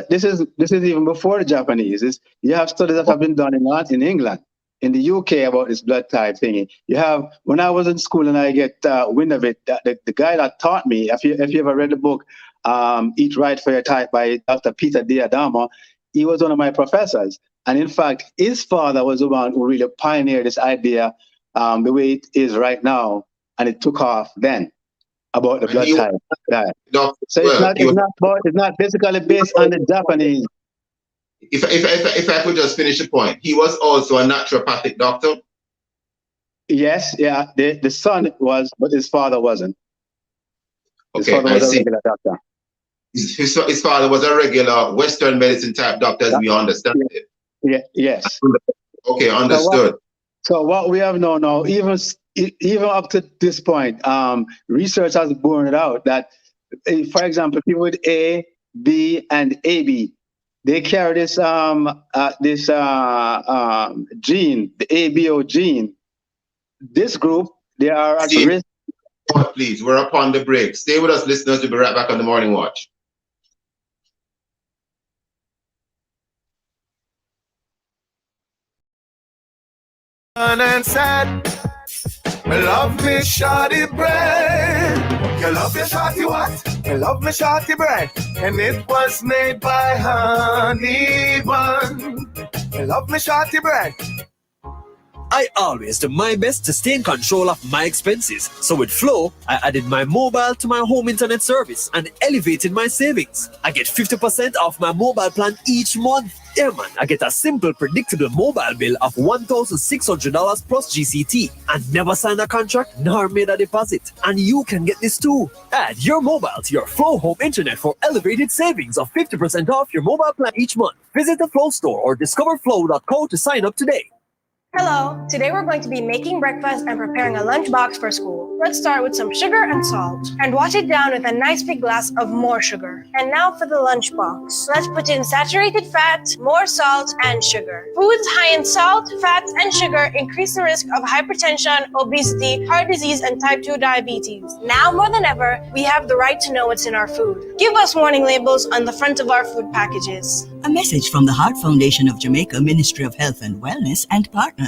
even before the Japanese. You have studies that have been done in England, in the UK about this blood type thingy. You have, when I was in school and I get wind of it, the guy that taught me, if you ever read the book Eat Right for Your Type by Dr. Peter Diadama, he was one of my professors. And in fact, his father was the one who really pioneered this idea the way it is right now. And it took off then about the blood type. So it's not basically based on the Japanese. If I could just finish the point, he was also a naturopathic doctor. Yes, yeah. The son was, but his father wasn't. His Okay, father was I a see. regular doctor. His father was a regular Western medicine type doctor, as we understand it. Yeah. Yes. Okay, understood. So what we have known now, even up to this point, research has borne it out that, for example, people with A, B, and AB, they carry this gene, the ABO gene. This group, they are at risk. Please, we're upon the break. Stay with us, listeners. We'll be right back on the Morning Watch. And said, love me shorty bread. You love your shorty what? You love me shorty bread. And it was made by honey bun. You love me shorty bread. I always do my best to stay in control of my expenses. So with Flow, I added my mobile to my home internet service and elevated my savings. I get 50% off my mobile plan each month. Yeah, man, I get a simple, predictable mobile bill of $1,600 plus GCT and never signed a contract nor made a deposit. And you can get this too. Add your mobile to your Flow home internet for elevated savings of 50% off your mobile plan each month. Visit the Flow store or discoverflow.co to sign up today. Hello, today we're going to be making breakfast and preparing a lunchbox for school. Let's start with some sugar and salt and wash it down with a nice big glass of more sugar. And now for the lunchbox. Let's put in saturated fat, more salt, and sugar. Foods high in salt, fats, and sugar increase the risk of hypertension, obesity, heart disease, and type 2 diabetes. Now more than ever, we have the right to know what's in our food. Give us warning labels on the front of our food packages. A message from the Heart Foundation of Jamaica, Ministry of Health and Wellness, and partners.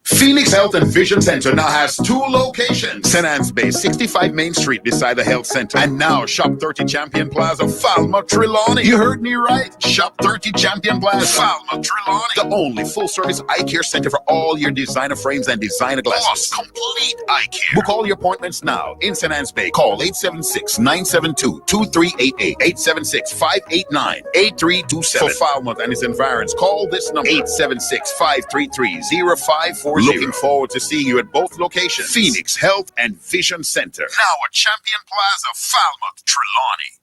Phoenix Health and Vision Center now has 2 locations. St. Anne's Bay, 65 Main Street beside the Health Center. And now Shop 30 Champion Plaza, Falmouth, Trelawney. You heard me right. Shop 30 Champion Plaza, Falmouth, Trelawney. The only full-service eye care center for all your designer frames and designer glasses. Complete eye care. Book all your appointments now in St. Anne's Bay. Call 876-972-2388. 876-589-8327. For Falmouth and its environs, call this number 876-533-0540. Looking forward to seeing you at both locations. Phoenix Health and Vision Center. Now at Champion Plaza, Falmouth, Trelawney.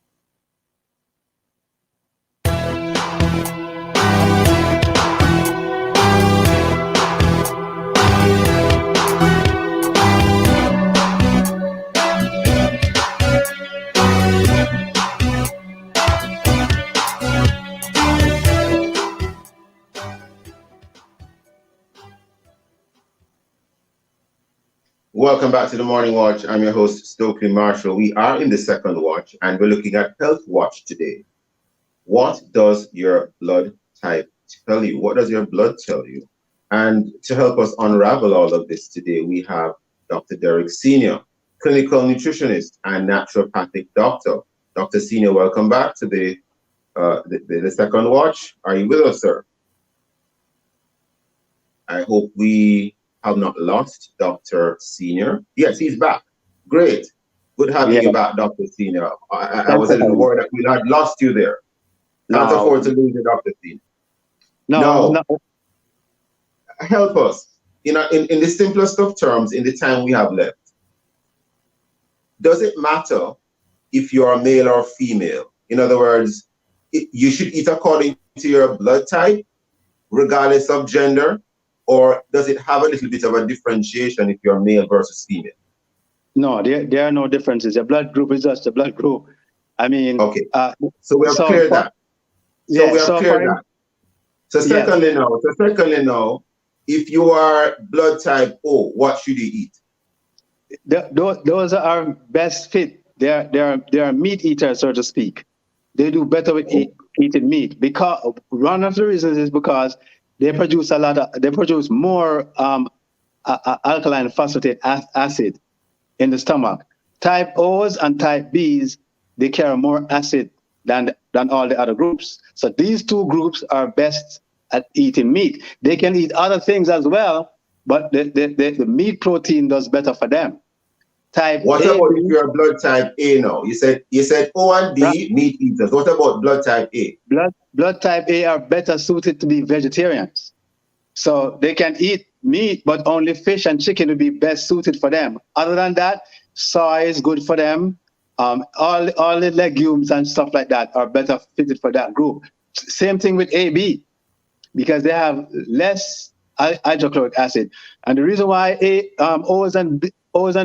Welcome back to the Morning Watch. I'm your host, Stokely Marshall. We are in the second watch and we're looking at Health Watch today. What does your blood type tell you? What does your blood tell you? And to help us unravel all of this today, we have Dr. Derek Senior, clinical nutritionist and naturopathic doctor. Dr. Senior, welcome back to the second watch. Are you with us, sir? I hope we have not lost Dr. Senior. Yes, he's back. Great. Good having you back, Dr. Senior. I was a little worried that we had lost you there. Can't afford to lose you, Dr. Senior. No. Help us. In the simplest of terms, in the time we have left, does it matter if you're male or female? In other words, you should eat according to your blood type, regardless of gender, or does it have a little bit of a differentiation if you're male versus female? No, there are no differences. Your blood group is just a blood group. I mean, okay. So we have cleared that. So secondly now, if you are blood type O, what should you eat? Those are best fit. They are meat eaters, so to speak. They do better with eating meat, because one of the reasons is because they produce more alkaline phosphatic acid in the stomach. Type O's and type B's, they carry more acid than all the other groups. So these two groups are best at eating meat. They can eat other things as well, but the meat protein does better for them. What about if you're blood type A now? You said O and B, meat eaters. What about blood type A? Blood type A are better suited to be vegetarians. So they can eat meat, but only fish and chicken would be best suited for them. Other than that, soy is good for them. All the legumes and stuff like that are better fitted for that group. Same thing with AB, because they have less hydrochloric acid. And the reason why O's and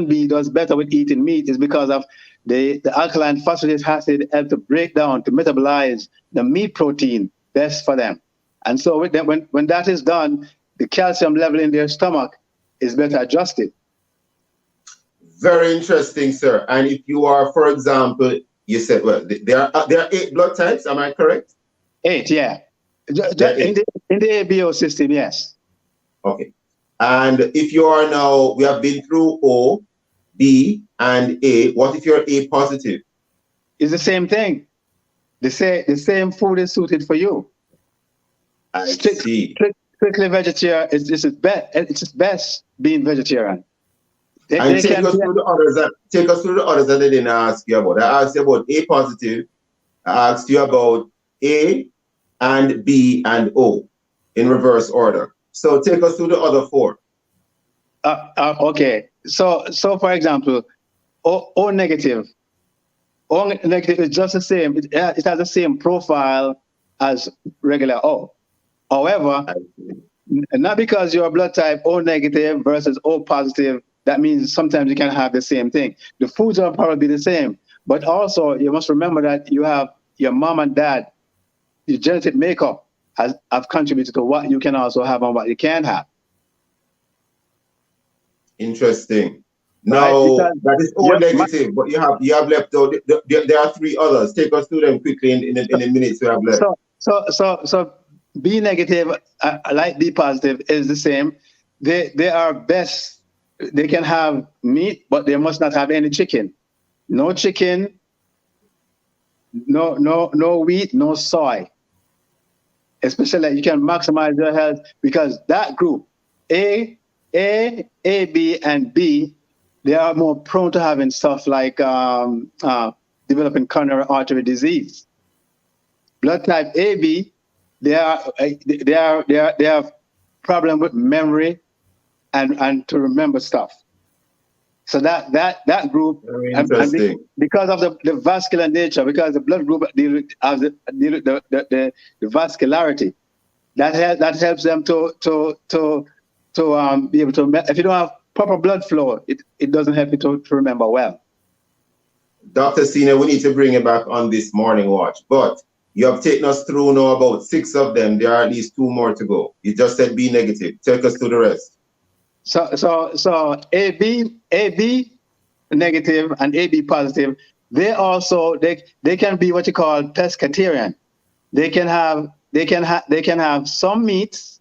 B does better with eating meat is because of the alkaline phosphatic acid help to break down, to metabolize the meat protein best for them. And so with them, when that is done, the calcium level in their stomach is better adjusted. Very interesting, sir. And if you are, for example, you said, well, there are 8 blood types, am I correct? 8, yeah. In the ABO system, yes. Okay. And if you are now, we have been through O, B, and A. What if you're A positive? It's the same thing. The same food is suited for you. I see. Strictly vegetarian. It's best being vegetarian. And take us through the others that I didn't ask you about. I asked you about A positive. I asked you about A and B and O in reverse order. So take us through the other 4. Okay. So for example, O negative. O negative is just the same. It has the same profile as regular O. However, not because you're blood type O negative versus O positive, that means sometimes you can have the same thing. The foods are probably the same, but also you must remember that you have your mom and dad, your genetic makeup have contributed to what you can also have and what you can't have. Interesting. Now, that is O negative, but you have left out. There are 3 others. Take us through them quickly in the minutes we have left. So B negative, like B positive, is the same. They are best. They can have meat, but they must not have any chicken. No chicken, no wheat, no soy. Especially you can maximize their health because that group, A, B, and B, they are more prone to having stuff like developing coronary artery disease. Blood type AB, they have problem with memory and to remember stuff. So that group, and because of the vascular nature, because the blood group deal with the vascularity, that helps them to be able to. If you don't have proper blood flow, it doesn't help you to remember well. Dr. Senior, we need to bring you back on this morning watch, but you have taken us through now about 6 of them. There are at least 2 more to go. You just said B negative. Take us through the rest. So AB negative and AB positive, they can be what you call pescatarian. They can have some meats,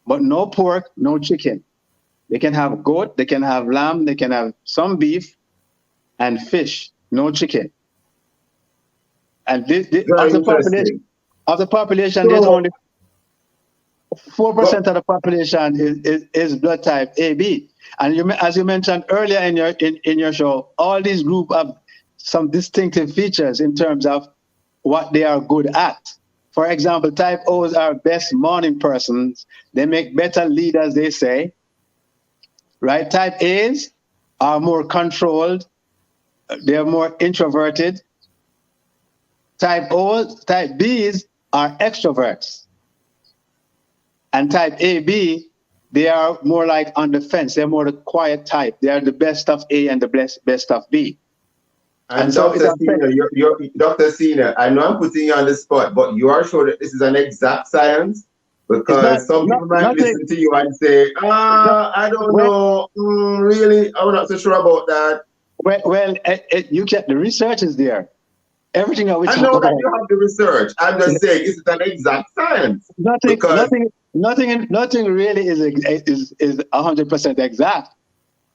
but no pork, no chicken. They can have goat, they can have lamb, they can have some beef and fish, no chicken. And of the population, there's only 4% of the population is blood type AB. And as you mentioned earlier in your show, all these groups have some distinctive features in terms of what they are good at. For example, type O's are best morning persons. They make better leaders, they say. Right? Type A's are more controlled. They're more introverted. Type B's are extroverts. And type AB, they are more like on the fence. They're more the quiet type. They are the best of A and the best of B. And Dr. Senior, Dr. Senior, I know I'm putting you on the spot, but you are sure that this is an exact science? Because some people might listen to you and say, I don't know, really, I'm not so sure about that. Well, you get the research is there. Everything I know that you have the research. I'm just saying, is it an exact science? Nothing really is 100% exact.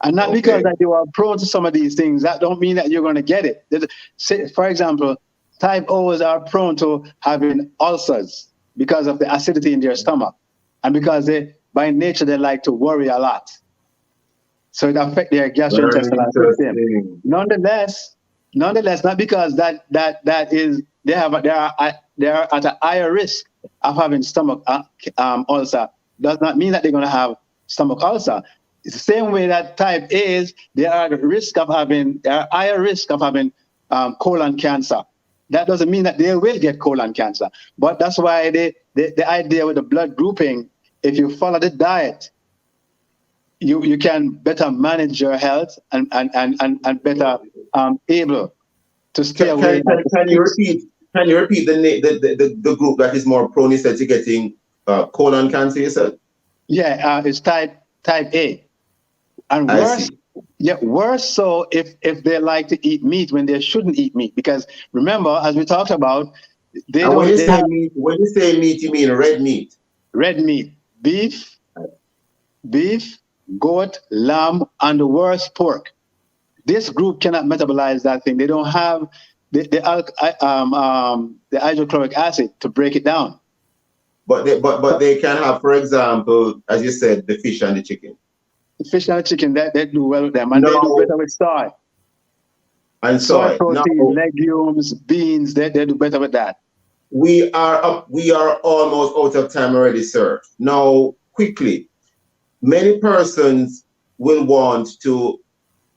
And not because that you are prone to some of these things, that don't mean that you're going to get it. Say, for example, type O's are prone to having ulcers because of the acidity in their stomach. And because by nature, they like to worry a lot. So it affects their gastrointestinal system. Nonetheless, not because they are at a higher risk of having stomach ulcer, does not mean that they're going to have stomach ulcer. It's the same way that type A's, they are at higher risk of having colon cancer. That doesn't mean that they will get colon cancer, but that's why the idea with the blood grouping, if you follow the diet, you can better manage your health and better able to stay away. Can you repeat the group that is more prone, you said, to getting colon cancer, you said? Yeah, it's type A. And worse so if they like to eat meat when they shouldn't eat meat. Because remember, as we talked about, when you say meat, you mean red meat? Red meat. Beef, goat, lamb, and the worst, pork. This group cannot metabolize that thing. They don't have the hydrochloric acid to break it down. But they can have, for example, as you said, the fish and the chicken. The fish and the chicken, they do well with them, and they do better with soy. And soy protein, legumes, beans, they do better with that. We are almost out of time already, sir. Now, quickly, many persons will want to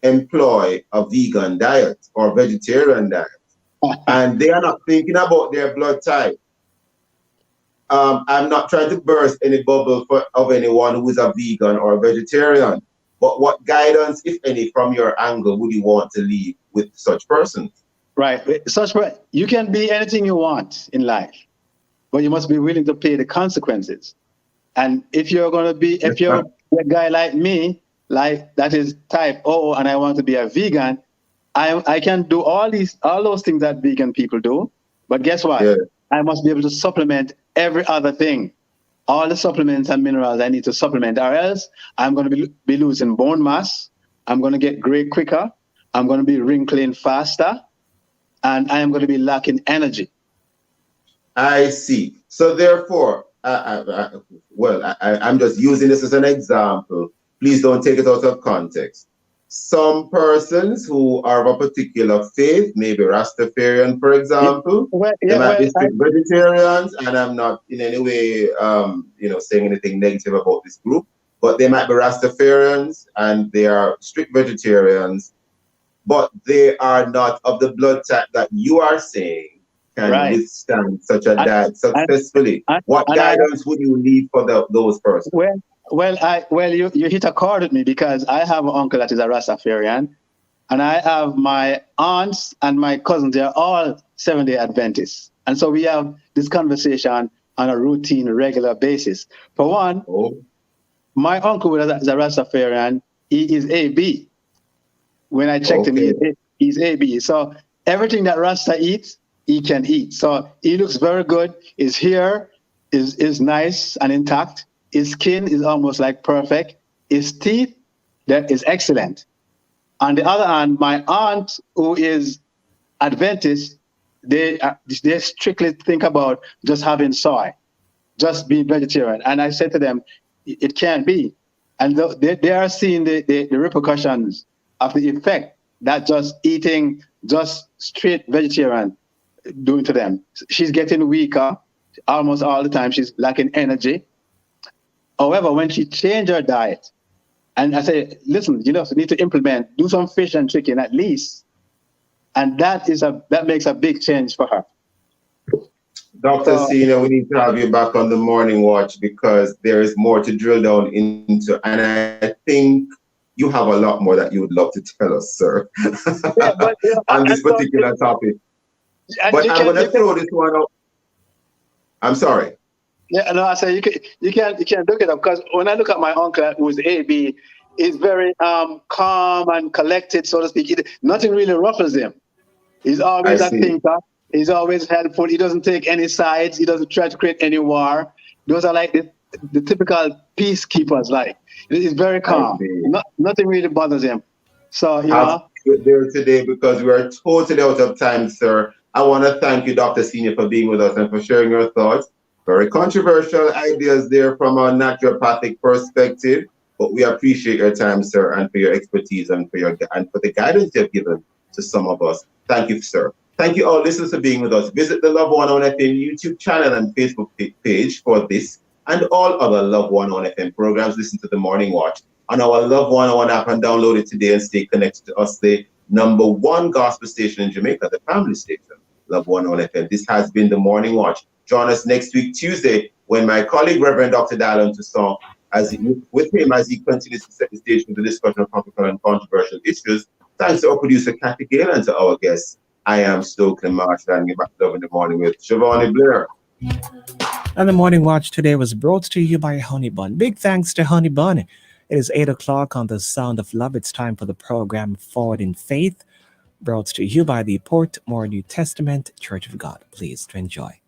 employ a vegan diet or vegetarian diet, and they are not thinking about their blood type. I'm not trying to burst any bubble of anyone who is a vegan or a vegetarian, but what guidance, if any, from your angle would you want to leave with such persons? Right. You can be anything you want in life, but you must be willing to pay the consequences. And if you're a guy like me, like that is type O, and I want to be a vegan, I can do all those things that vegan people do. But guess what? Yeah. I must be able to supplement every other thing. All the supplements and minerals I need to supplement, or else I'm going to be losing bone mass. I'm going to get gray quicker. I'm going to be wrinkling faster. And I am going to be lacking energy. I see. So therefore, I'm just using this as an example. Please don't take it out of context. Some persons who are of a particular faith, maybe Rastafarian, for example, they might be strict vegetarians, and I'm not in any way, saying anything negative about this group, but they might be Rastafarians and they are strict vegetarians, but they are not of the blood type that you are saying can withstand such a diet successfully. What guidance would you need for those persons? You hit a chord with me, because I have an uncle that is a Rastafarian, and I have my aunts and my cousins. They are all Seventh-day Adventists, and so we have this conversation on a routine, regular basis. For one, my uncle is a Rastafarian. He is AB. When I checked him, he's AB. So everything that Rasta eats, he can eat. So he looks very good. His hair is nice and intact. His skin is almost like perfect. His teeth, that is excellent. On the other hand, my aunt, who is Adventist, they strictly think about just having soy, just being vegetarian. And I said to them, it can't be. And they are seeing the repercussions of the effect that just eating just straight vegetarian doing to them. She's getting weaker almost all the time. She's lacking energy. However, when she changed her diet, and I say, listen, you need to do some fish and chicken at least, and that makes a big change for her. Dr. Senior, we need to have you back on the Morning Watch, because there is more to drill down into, and I think you have a lot more that you would love to tell us, sir, on this particular topic. But I'm going to throw this one up. I'm sorry. Yeah, no, I say you can't look it up, because when I look at my uncle, who is AB, he's very calm and collected, so to speak. Nothing really ruffles him. He's always a thinker. He's always helpful. He doesn't take any sides. He doesn't try to create any war. Those are like the typical peacekeepers. Like, he's very calm. Nothing really bothers him. So there today, because we are totally out of time, sir. I want to thank you, Dr. Senior, for being with us and for sharing your thoughts. Very controversial ideas there from a naturopathic perspective, but we appreciate your time, sir, and for your expertise and for the guidance you have given to some of us. Thank you, sir. Thank you all listeners for being with us. Visit the Love 101 FM YouTube channel and Facebook page for this and all other Love 101 FM programs. Listen to the Morning Watch on our Love 101 app and download it today and stay connected to us, the #1 gospel station in Jamaica, the family station, Love 101 FM. This has been the Morning Watch. Join us next week, Tuesday, when my colleague, Reverend Dr. Dylan Toussaint, with him as he continues to set the stage for the discussion of topical and controversial issues. Thanks to our producer, Kathy Gale, and to our guests, I am Stokely Marshall, and get back to Love in the Morning with Siobhan Blair. And the Morning Watch today was brought to you by Honey Bun. Big thanks to Honey Bun. It is 8 o'clock on the Sound of Love. It's time for the program Forward in Faith, brought to you by the Portmore New Testament Church of God. Please to enjoy.